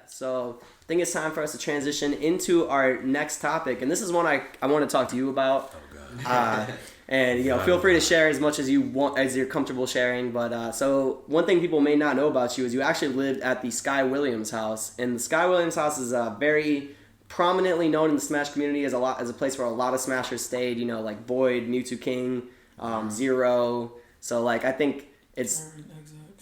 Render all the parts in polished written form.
So I think it's time for us to transition into our next topic, and this is one I want to talk to you about. Oh God. And feel free to share as much as you want, as you're comfortable sharing. But so one thing people may not know about you is you actually lived at the Sky Williams house, and the Sky Williams house is very prominently known in the Smash community as a place where a lot of Smashers stayed. Like Void, Mewtwo King, Zero. So I think it's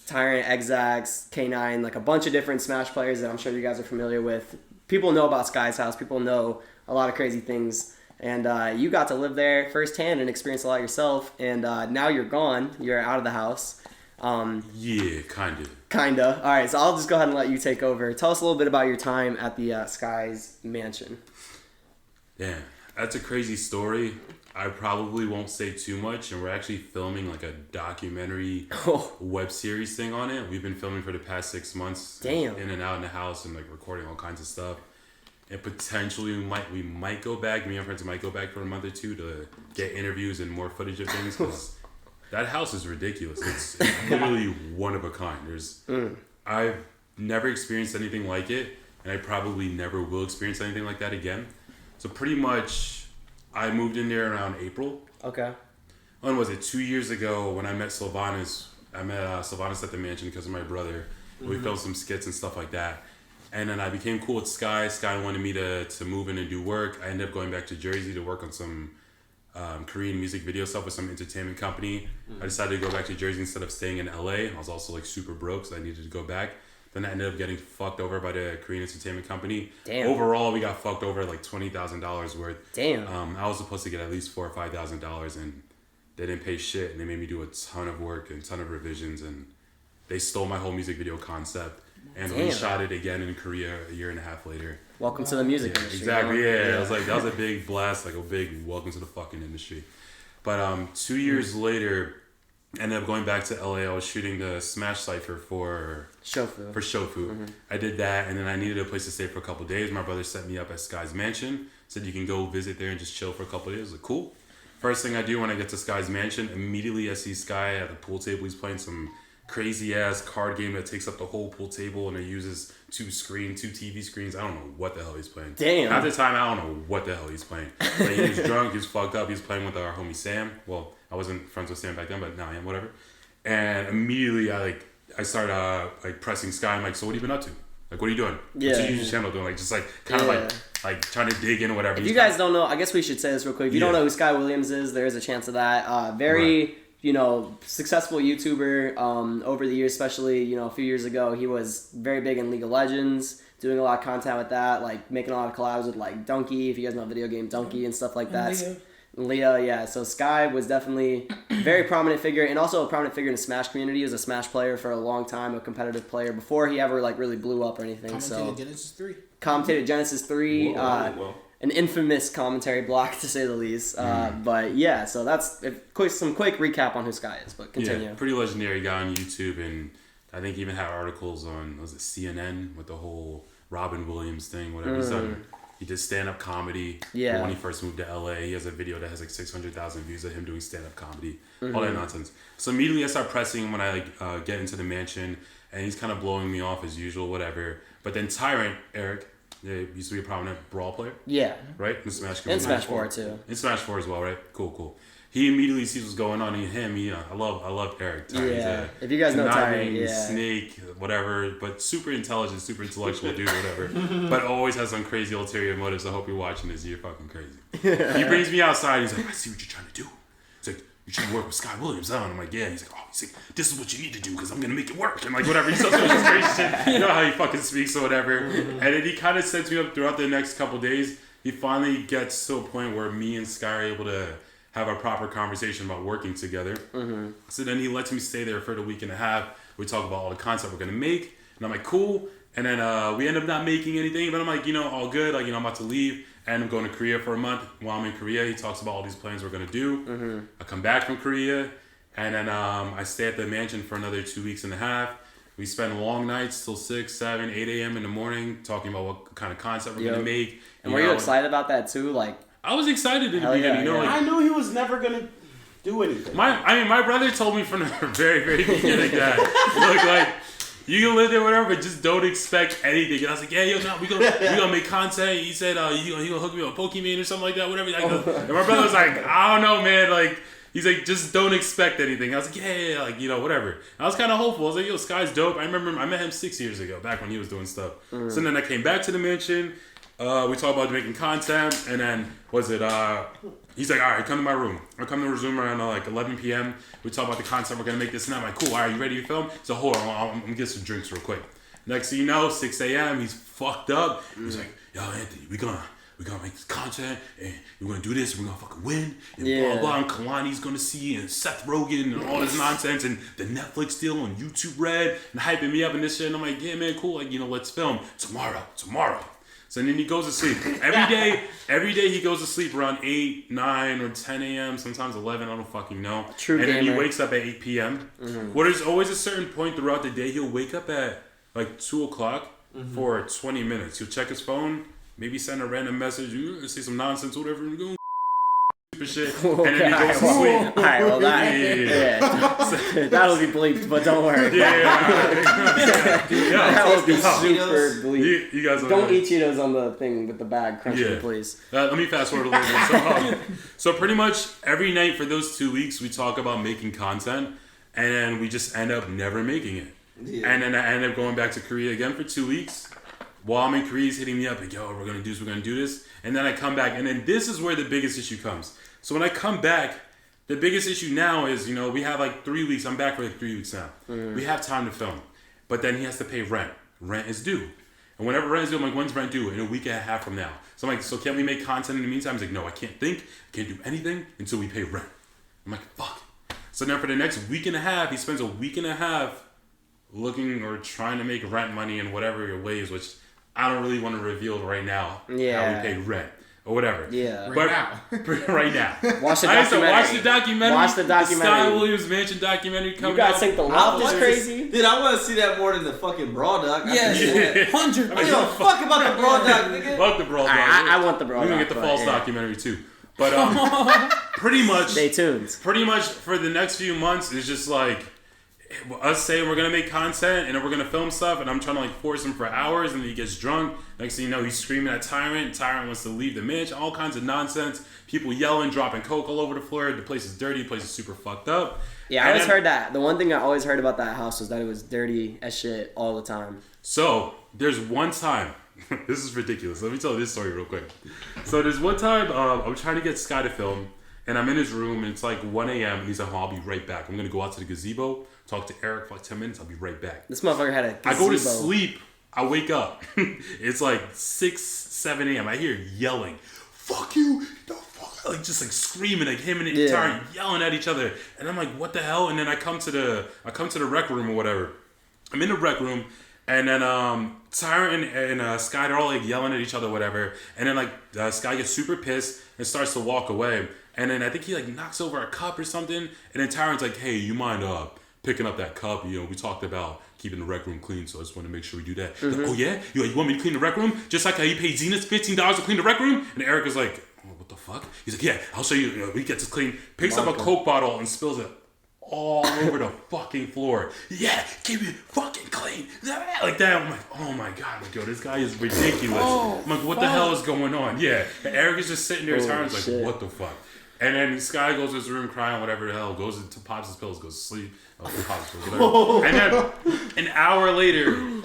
Tyrant, Exax, K9, a bunch of different Smash players that I'm sure you guys are familiar with. People know about Sky's house. People know a lot of crazy things. And you got to live there firsthand and experience a lot yourself. And now you're gone. You're out of the house. Yeah, kind of. Kinda. All right, so I'll just go ahead and let you take over. Tell us a little bit about your time at the Sky's mansion. Yeah, that's a crazy story. I probably won't say too much, and we're actually filming a documentary web series thing on it. We've been filming for the past 6 months. Damn. In and out in the house and recording all kinds of stuff. And potentially we might go back. Me and friends might go back for a month or two to get interviews and more footage of things, because that house is ridiculous. It's literally one of a kind. I've never experienced anything like it, and I probably never will experience anything like that again. So pretty much, I moved in there around April. Okay. When was it? 2 years ago when I met Sylvanas. I met Sylvanas at the mansion because of my brother. Mm-hmm. We filmed some skits and stuff like that. And then I became cool with Sky. Sky wanted me to move in and do work. I ended up going back to Jersey to work on some Korean music video stuff with some entertainment company. Mm-hmm. I decided to go back to Jersey instead of staying in LA. I was also super broke, so I needed to go back. Then I ended up getting fucked over by the Korean entertainment company. Damn. Overall, we got fucked over $20,000 worth. Damn. I was supposed to get at least $4,000 or $5,000, and they didn't pay shit. And they made me do a ton of work and a ton of revisions, and they stole my whole music video concept. And we shot it again in Korea a year and a half later. Welcome to the music industry. Exactly, yeah. It was that was a big blast, a big welcome to the fucking industry. But 2 years later, I ended up going back to LA. I was shooting the Smash Cypher for Shofu. Mm-hmm. I did that, and then I needed a place to stay for a couple of days. My brother set me up at Sky's Mansion. Said you can go visit there and just chill for a couple of days. I was like, cool. First thing I do when I get to Sky's Mansion, immediately I see Sky at the pool table. He's playing some crazy ass card game that takes up the whole pool table, and it uses two TV screens. I don't know what the hell he's playing. Damn. At the time, I don't know what the hell he's playing. He was drunk, he was fucked up. He was playing with our homie Sam. Well, I wasn't friends with Sam back then, but now I am, whatever. And immediately I started pressing Sky. I'm like, so what have you been up to? What are you doing? Yeah. What's your YouTube channel doing? Trying to dig in, whatever. If you guys don't know, I guess we should say this real quick. If you don't know who Sky Williams is, there is a chance of that. Very successful YouTuber over the years, especially, a few years ago. He was very big in League of Legends, doing a lot of content with that, making a lot of collabs with Donkey, if you guys know video game Donkey and stuff like that. Leah, yeah. So Sky was definitely a very prominent figure, and also a prominent figure in the Smash community. He was a Smash player for a long time, a competitive player, before he ever really blew up or anything. Commentated Genesis 3. Whoa. An infamous commentary block, to say the least. But yeah, so that's some quick recap on who Sky is, but continue. Yeah, pretty legendary guy on YouTube, and I think he even had articles on, was it CNN, with the whole Robin Williams thing, whatever. He did stand-up comedy. Yeah. When he first moved to LA, he has a video that has 600,000 views of him doing stand-up comedy. All that nonsense. So immediately I start pressing when I get into the mansion, and he's kind of blowing me off as usual, whatever. But then Tyrant, Eric, used to be a prominent Brawl player. Yeah. Right? In the Smash community. And Smash 4 too. In Smash 4 as well, right? Cool. He immediately sees what's going on in him. I love Eric. Yeah. If you guys know Tyrant, snake, whatever, but super intelligent, super intellectual dude, whatever. But always has some crazy ulterior motives. I hope you're watching this. You're fucking crazy. He brings me outside. He's like, I see what you're trying to do. He's like, you should work with Sky Williams, huh? And I'm like, yeah. He's like, this is what you need to do because I'm going to make it work. And whatever. He says this crazy shit. You know how he fucking speaks or whatever. And then he kind of sets me up throughout the next couple days. He finally gets to a point where me and Sky are able to have a proper conversation about working together. So then he lets me stay there for the week and a half. We talk about all the content we're going to make. And I'm like, cool. And then we end up not making anything. But I'm like, all good. I'm about to leave. And I'm going to Korea for a month. While I'm in Korea, he talks about all these plans we're going to do. I come back from Korea. And then I stay at the mansion for another 2 weeks and a half. We spend long nights till 6, 7, 8 a.m. in the morning talking about what kind of concept we're going to make. And were you excited about that too? I was excited in the beginning. I knew he was never going to do anything. My brother told me from the very, very beginning that You can live there, whatever, but just don't expect anything. And I was like, yeah, yo, no, we gonna make content. He said, you gonna hook me up with Pokemon or something like that, whatever. And my brother was like, I don't know, man. Like, he's like, just don't expect anything. I was like, yeah, like, whatever. I was kind of hopeful. I was like, yo, Sky's dope. I remember I met him 6 years ago, back when he was doing stuff. So then I came back to the mansion. We talked about making content, and then he's like, all right, come to my room. I come to his room around like 11 p.m. We talk about the content. We're gonna make this, and I'm like, cool. All right, you ready to film? So hold on, I'm gonna get some drinks real quick. Next thing you know, 6 a.m. He's fucked up. He's like, yo, Anthony, we gonna make this content, and we're gonna do this. And we're gonna fucking win, and blah blah. And Kalani's gonna see, and Seth Rogen, and all this nonsense, and the Netflix deal on YouTube Red, and hyping me up and this shit. And I'm like, yeah, man, cool. Like, let's film tomorrow. So then he goes to sleep. Every day he goes to sleep around 8, 9, or 10 a.m., sometimes 11, I don't fucking know. True and then gamer. he wakes up at 8 p.m. Well, there's always a certain point throughout the day he'll wake up at like 2 o'clock for 20 minutes. He'll check his phone, maybe send a random message, say some nonsense, whatever, and go shit, and then he goes to sleep. Alright, well that'll be bleeped, but don't worry. That will be super bleeped. You guys don't eat Cheetos on the thing with the bag crunching, please. Let me fast forward a little bit. So pretty much every night for those 2 weeks, we talk about making content, and then we just end up never making it. Yeah. And then I end up going back to Korea again for 2 weeks. While I'm in Korea, he's hitting me up like, yo, we're gonna do this. And then I come back, and then this is where the biggest issue comes. So when I come back, the biggest issue now is, we have like 3 weeks. I'm back for like 3 weeks now. We have time to film. But then he has to pay rent. Rent is due. And whenever rent is due, I'm like, when's rent due? In a week and a half from now. So I'm like, so can't we make content in the meantime? He's like, no, I can't think. I can't do anything until we pay rent. I'm like, fuck. So then for the next week and a half, he spends a week and a half looking or trying to make rent money in whatever ways, which I don't really want to reveal right now how we pay rent. Or whatever. Yeah. Right now. Watch the documentary. Watch the documentary. The Scott Williams Mansion documentary coming out. You guys think the LOFT is crazy? Dude, I want to see that more than the fucking Brawl Doc. Yes. 100. I don't give a fuck about the Brawl Doc, nigga. Fuck the Brawl Doc. I want the Brawl Doc. We're going to get the false documentary too. But pretty much. Stay tuned. Pretty much for the next few months, it's just like us saying we're gonna make content and then we're gonna film stuff, and I'm trying to like force him for hours, and then he gets drunk. Next thing you know, he's screaming at Tyrant. Tyrant wants to leave the mansion. All kinds of nonsense. People yelling, dropping coke all over the floor. The place is dirty. The place is super fucked up. Yeah, I always heard that. The one thing I always heard about that house was that it was dirty as shit all the time. So there's one time. This is ridiculous. Let me tell you this story real quick. So there's one time I'm trying to get Sky to film, and I'm in his room, and it's like 1 a.m. and he's like, I'll be right back. I'm gonna go out to the gazebo, talk to Eric for like 10 minutes. I'll be right back. This motherfucker had a gazebo. I go to sleep. I wake up. It's like 6, 7 a.m. I hear yelling, fuck you, no, fuck, like just like screaming, like him and the guitar yelling at each other. And I'm like, what the hell? And then I come to the rec room or whatever. I'm in the rec room, and then Tyrant and Sky, they're all like yelling at each other, whatever. And then like Sky gets super pissed and starts to walk away. And then I think he like knocks over a cup or something. And then Tyrant's like, hey, you mind picking up that cup? We talked about keeping the rec room clean, so I just want to make sure we do that. Like, oh yeah? You want me to clean the rec room? Just like how you paid Zenith $15 to clean the rec room? And Eric is like, oh, what the fuck? He's like, yeah, I'll show you. We get this clean. Picks up a Coke bottle and spills it all over the fucking floor. Yeah, keep it fucking clean. Like that. I'm like, oh my god, like, yo, this guy is ridiculous. I'm like, what the hell is going on? Yeah. And Eric is just sitting there, Tyrant's like, what the fuck? And then Sky goes to his room crying, whatever the hell, goes into pops his pills, goes to sleep. And then an hour later, I'm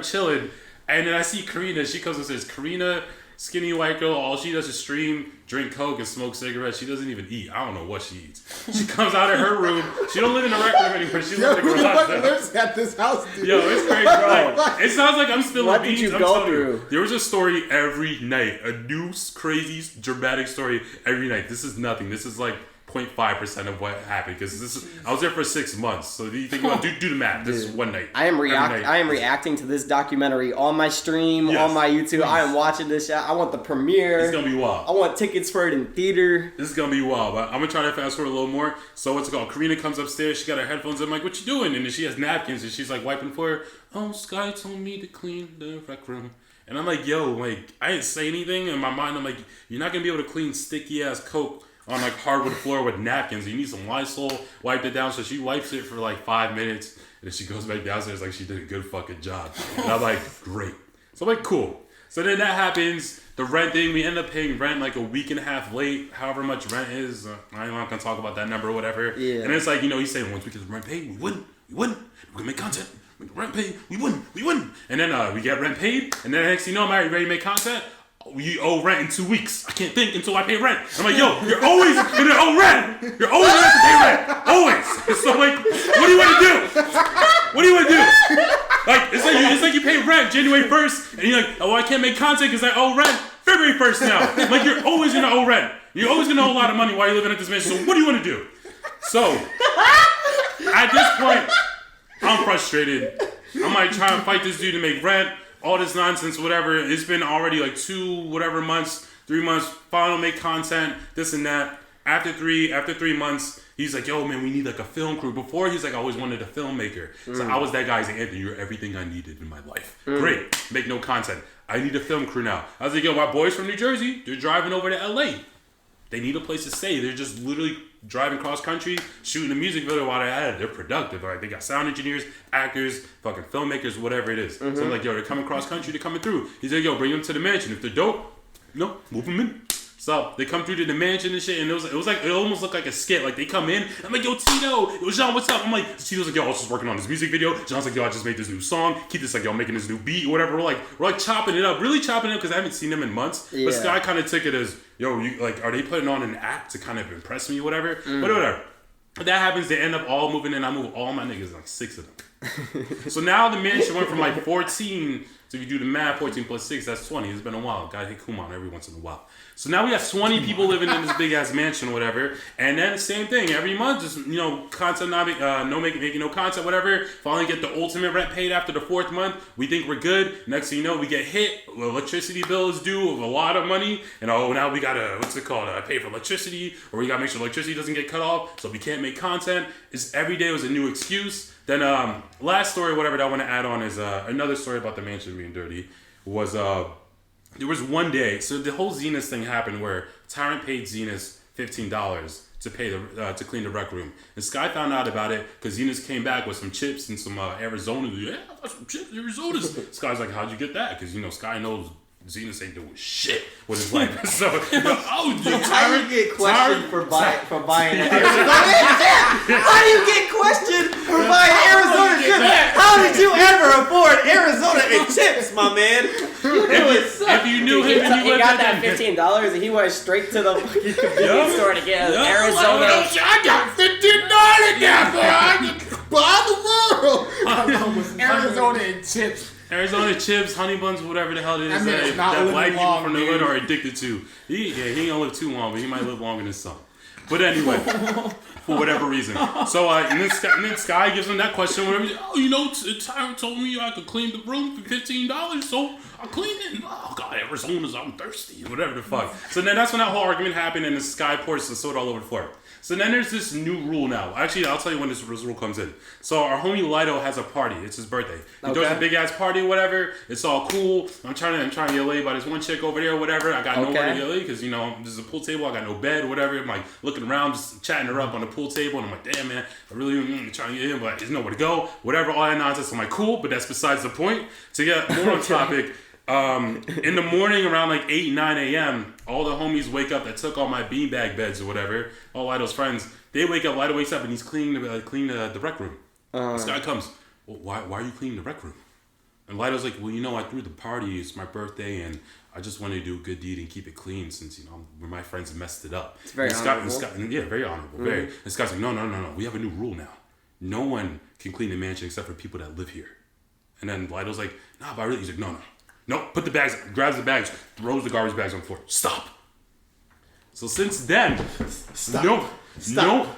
chilling. And then I see Karina. She comes and says, Karina, skinny white girl, all she does is stream, drink Coke, and smoke cigarettes. She doesn't even eat. I don't know what she eats. She comes out of her room. She don't live in the rec room anymore. She lives in the garage. Lives at this house, dude. Yo, it's crazy, bro. It sounds like I'm spilling what beans. Did you go through? There was a story every night. A new, crazy, dramatic story every night. This is nothing. This is like 0.5% of what happened, because I was there for 6 months. So do you think about do the math? This is one night. I am reacting to this documentary on my stream, on my YouTube. Please. I am watching this shit. I want the premiere. It's gonna be wild. I want tickets for it in theater. This is gonna be wild. But I'm gonna try to fast forward a little more. So what's it called? Karina comes upstairs. She got her headphones. I'm like, what you doing? And then she has napkins and she's like wiping the floor. Oh, Sky told me to clean the rec room. And I'm like, yo, like I didn't say anything. In my mind, I'm like, you're not gonna be able to clean sticky ass Coke on like hardwood floor with napkins. You need some Lysol, wipe it down. So she wipes it for like 5 minutes, then she goes back downstairs like she did a good fucking job. And I'm like, great. So I'm like, cool. So then that happens. The rent thing, we end up paying rent like a week and a half late, however much rent is. I'm not going to talk about that number or whatever. Yeah. And it's like, he's saying once we get the rent paid, we wouldn't. We can make content. We get rent paid, we wouldn't. And then we get rent paid, and then next thing you know, I'm ready to make content. You owe rent in 2 weeks. I can't think until I pay rent. I'm like, yo, you're always gonna owe rent. You're always gonna have to pay rent. Always. So I'm like, what do you want to do? What do you want to do? Like, it's like you pay rent January 1st, and you're like, oh, I can't make content because I owe rent February 1st now. Like, you're always gonna owe rent. You're always gonna owe a lot of money while you're living at this mansion. So what do you want to do? So, at this point, I'm frustrated. I'm like trying to fight this dude to make rent. All this nonsense, whatever. It's been already like 3 months. Finally make content, this and that. After three months, he's like, yo, man, we need like a film crew. Before, he's like, I always wanted a filmmaker. So I was that guy. He's like, Anthony, you're everything I needed in my life. Great. Make no content. I need a film crew now. I was like, yo, my boys from New Jersey, they're driving over to LA. They need a place to stay. They're just literally driving cross country, shooting a music video while they're at it. They're productive. Like, they got sound engineers, actors, fucking filmmakers, whatever it is. So I'm like, yo, they're coming cross country, they're coming through. He's like, yo, bring them to the mansion. If they're dope, move them in. So they come through to the mansion and shit, and it almost looked like a skit. Like, they come in, I'm like, yo, Tito, yo, John, what's up? I'm like, Tito's like, yo, I was just working on this music video. John's like, yo, I just made this new song. Keith is like, yo, I'm making this new beat or whatever. We're like chopping it up, really chopping it up because I haven't seen them in months. Yeah. But Sky kind of took it as, yo, are they putting on an act to kind of impress me or whatever? But whatever. That happens, they end up all moving in. I move all my niggas, like 6 of them. So now the mansion went from like 14. So if you do the math, 14 plus 6, that's 20. It's been a while. Gotta hit Kumon every once in a while. So now we have 20 people living in this big ass mansion or whatever. And then the same thing. Every month, just, content, making no content, whatever. Finally get the ultimate rent paid after the 4th month. We think we're good. Next thing you know, we get hit. The electricity bill is due of a lot of money. And now we gotta, pay for electricity. Or we gotta make sure electricity doesn't get cut off. So we can't make content. Every day was a new excuse. Then last story, whatever that I want to add on is another story about the mansion being dirty. Was there was one day, so the whole Zenith thing happened where Tyrant paid Zenith $15 to pay to clean the rec room, and Sky found out about it because Zenith came back with some chips and some Arizona. Yeah, I got some chips, Arizonas. Sky's like, how'd you get that? Because Sky knows Zenith ain't doing shit with his life. So, how do you get questioned for buying Arizona? How do you get questioned for buying Arizona chips? How did you ever afford Arizona and chips, my man? If you knew him and he got that $15 and he went straight to the fucking convenience store to get Arizona. I got $15 now, bro. I can buy the world. Arizona and chips. Arizona chips, honey buns, whatever the hell it is that black people from the hood are addicted to. He ain't gonna live too long, but he might live longer than some. But anyway, for whatever reason. So and then Sky gives him that question. Whatever. Tyrant told me I could clean the room for $15, so I cleaned it. Oh God, Arizona's, I'm thirsty. Whatever the fuck. So then that's when that whole argument happened, and the Sky pours the soda all over the floor. So then there's this new rule now. Actually, I'll tell you when this rule comes in. So our homie Lido has a party. It's his birthday. He throws a big ass party or whatever. It's all cool. I'm trying to get laid by this one chick over there or whatever. I got nowhere to get laid because, there's a pool table. I got no bed or whatever. I'm like looking around, just chatting her up on the pool table. And I'm like, damn, man, I really trying to get in, but there's nowhere to go. Whatever, all that nonsense. I'm like, cool, but that's besides the point. To get more on topic, in the morning around like 8, 9 a.m., all the homies wake up that took all my beanbag beds or whatever, all Lido's friends, they wake up, Lido wakes up and he's cleaning the rec room. This guy comes, well, why are you cleaning the rec room? And Lido's like, well, I threw the party, it's my birthday, and I just want to do a good deed and keep it clean since, my friends messed it up. It's very honorable. Very honorable. Very. And this guy's like, no, we have a new rule now. No one can clean the mansion except for people that live here. And then Lido's like, nah, but I really, he's like, no, put the bags, grabs the bags, throws the garbage bags on the floor. Stop. So since then,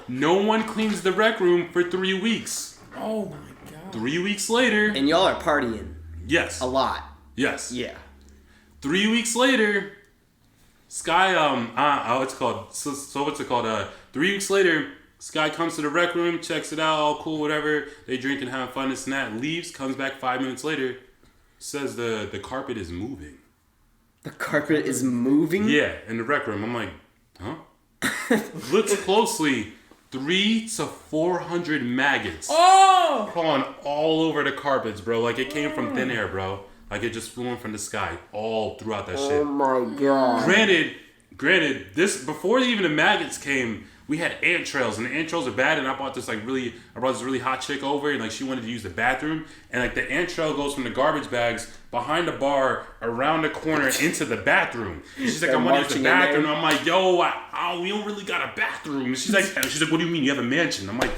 no one cleans the rec room for 3 weeks. Oh my God. 3 weeks later. And y'all are partying. Yes. A lot. Yes. Yeah. 3 weeks later, Sky, what's it called? So what's it called? 3 weeks later, Sky comes to the rec room, checks it out, all cool, whatever. They drink and have fun, this and that. Leaves, comes back 5 minutes later. Says the carpet is moving. The carpet is moving? Yeah, in the rec room. I'm like, huh? Looks closely. 300 to 400 maggots crawling all over the carpets, bro. Like, it came from thin air, bro. Like, it just flew in from the sky all throughout that shit. Oh my god. Granted, this before even the maggots came, we had ant trails, and the ant trails are bad. And I brought this really hot chick over, and like she wanted to use the bathroom, and like the ant trail goes from the garbage bags behind the bar around the corner into the bathroom. And she's like, I want to use the bathroom. I'm like, yo, we don't really got a bathroom. And she's like, what do you mean? You have a mansion? I'm like,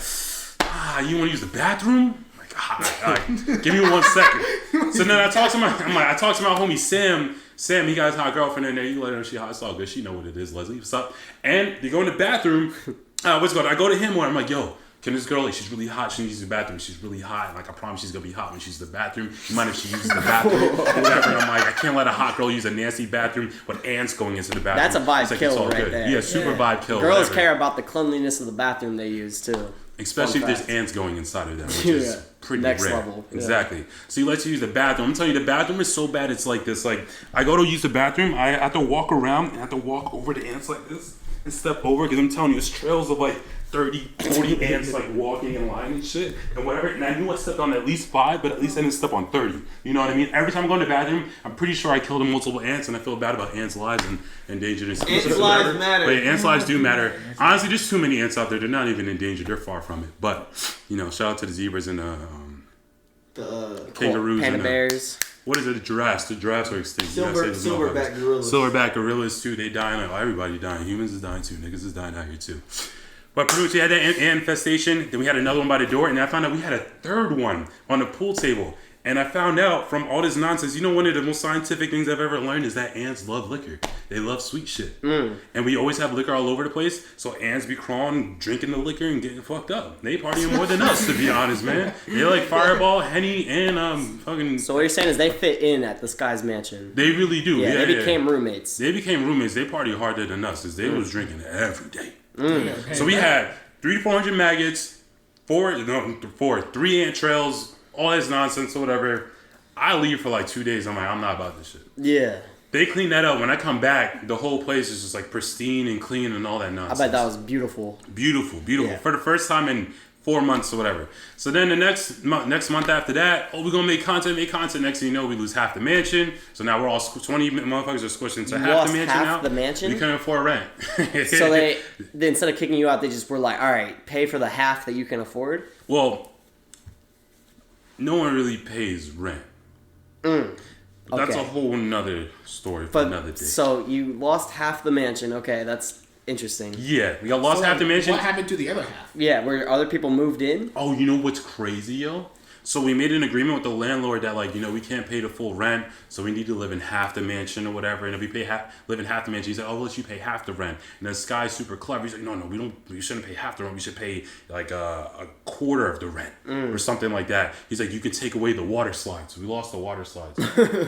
you want to use the bathroom? I'm like, all right, give me 1 second. So then I talk to my homie Sam. Sam, he got his hot girlfriend in there. You let her know she hot. It's all good. She know what it is, Leslie. What's up? And they go in the bathroom. What's going on? I go to him where I'm like, yo, can this girl, like, she's really hot. She needs the bathroom. She's really hot. Like, I promise she's going to be hot when she's in the bathroom. You mind if she uses the bathroom? Whatever. And I'm like, I can't let a hot girl use a nasty bathroom with ants going into the bathroom. That's a vibe like, kill right there. Yeah, super vibe kill. Girls care about the cleanliness of the bathroom they use, too. Especially if there's ants going inside of them, which is pretty Next rare. level. Exactly. So he lets you use the bathroom. I'm telling you, the bathroom is so bad. It's like this. Like, I go to use the bathroom. I have to walk around and I have to walk over the ants like this and step over, because I'm telling you, it's trails of like 30, 40 ants like walking in line and shit and whatever. And I knew I stepped on at least 5, but at least I didn't step on 30. You know what I mean? Every time I go in the bathroom, I'm pretty sure I killed multiple ants, and I feel bad about ants' lives and endangered species. Ants' lives matter. But ants' lives do matter. Honestly, there's too many ants out there. They're not even endangered. They're far from it. But, you know, shout out to the zebras and the kangaroos panda and bears. What is it? The giraffes. The giraffes are extinct. Silverback gorillas. Silverback gorillas too. They dying. Like, everybody dying. Humans is dying too. Niggas is dying out here too. But pretty much we had that ant infestation. Then we had another one by the door, and I found out we had a third one on the pool table. And I found out from all this nonsense, you know, one of the most scientific things I've ever learned is that ants love liquor. They love sweet shit. And we always have liquor all over the place. So ants be crawling, drinking the liquor, and getting fucked up. They partying more than us, to be honest, man. They like Fireball, Henny, and fucking... So what you're saying is they fit in at this guy's mansion. They really do. Yeah, they became roommates. They became roommates. They party harder than us, because they was drinking every day. So we had 300 to 400 maggots, 3 ant trails, all this nonsense or whatever. I leave for like 2 days. I'm like, I'm not about this shit. Yeah. They clean that up. When I come back, the whole place is just like pristine and clean and all that nonsense. I bet that was beautiful. Beautiful. Yeah. For the first time in 4 months or whatever. So then the next month after that, we're going to make content. Next thing you know, we lose half the mansion. So now we're all 20 motherfuckers are squished into half the mansion now. The mansion? We couldn't afford rent. So they instead of kicking you out, they just were like, all right, pay for the half that you can afford? Well, no one really pays rent. That's a whole nother story for another day. So you lost half the mansion. Okay, that's interesting. Yeah, we got lost half the mansion. What happened to the other half? Yeah, where other people moved in? Oh, you know what's crazy, yo? So we made an agreement with the landlord that, like, you know, we can't pay the full rent, so we need to live in half the mansion or whatever. And if we live in half the mansion, he said, "Oh, we'll let you pay half the rent." And this guy's super clever. He's like, "No, we shouldn't pay half the rent. We should pay like a quarter of the rent or something like that." He's like, "You can take away the water slides." We lost the water slides.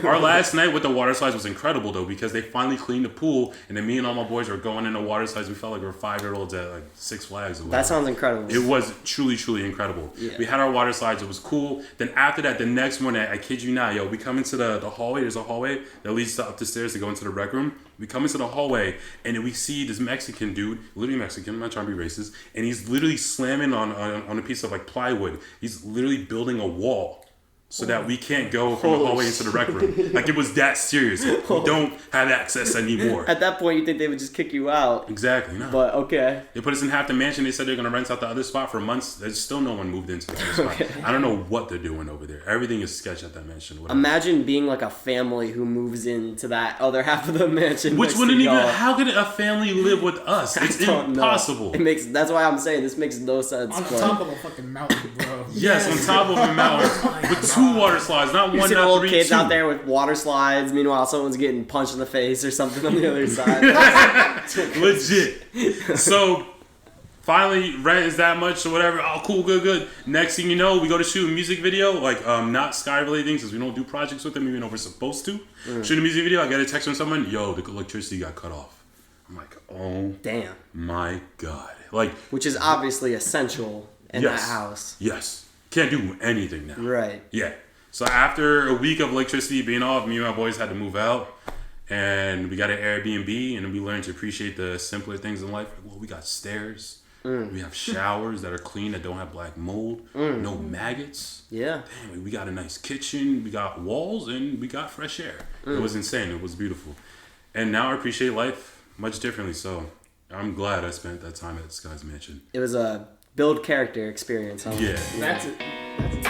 Our last night with the water slides was incredible though, because they finally cleaned the pool, and then me and all my boys were going in the water slides. We felt like we were 5-year-olds at like Six Flags or whatever. That sounds incredible. It was truly, truly incredible. Yeah. We had our water slides. It was cool. Then after that, the next morning, I kid you not, yo, we come into the hallway. There's a hallway that leads up the stairs to go into the rec room. We come into the hallway, and then we see this Mexican dude, literally Mexican, I'm not trying to be racist, and he's literally slamming on a piece of like plywood. He's literally building a wall so that we can't go from the hallway into the rec room. Like, it was that serious. We don't have access anymore. At that point, you think they would just kick you out. Exactly. No. But, okay. They put us in half the mansion. They said they're going to rent out the other spot for months. There's still no one moved into the other spot. Okay. I don't know what they're doing over there. Everything is sketch at that mansion. Whatever. Imagine being like a family who moves into that other half of the mansion. Which wouldn't even... How could a family live with us? It's impossible. That's why I'm saying this makes no sense. On top of a fucking mountain, bro. Yes, on top of a mountain. With 2 water slides. Not you one, see not old 3, kids 2. out there with water slides. Meanwhile, someone's getting punched in the face or something on the other side. Legit. So finally, rent is that much or whatever. Oh, cool, good. Next thing you know, we go to shoot a music video, like not Sky related things, because we don't do projects with them even though we're supposed to. Shoot a music video. I get a text from someone. Yo, the electricity got cut off. I'm like, oh, damn, my God. Like, which is obviously essential in that house. Yes. Can't do anything now. Right. Yeah. So after a week of electricity being off, me and my boys had to move out. And we got an Airbnb, and we learned to appreciate the simpler things in life. Like, well, we got stairs. We have showers that are clean, that don't have black mold. No maggots. Yeah. Damn, we got a nice kitchen. We got walls, and we got fresh air. It was insane. It was beautiful. And now I appreciate life much differently. So I'm glad I spent that time at Sky's Mansion. It was a build character experience. Huh? Yeah. That's it.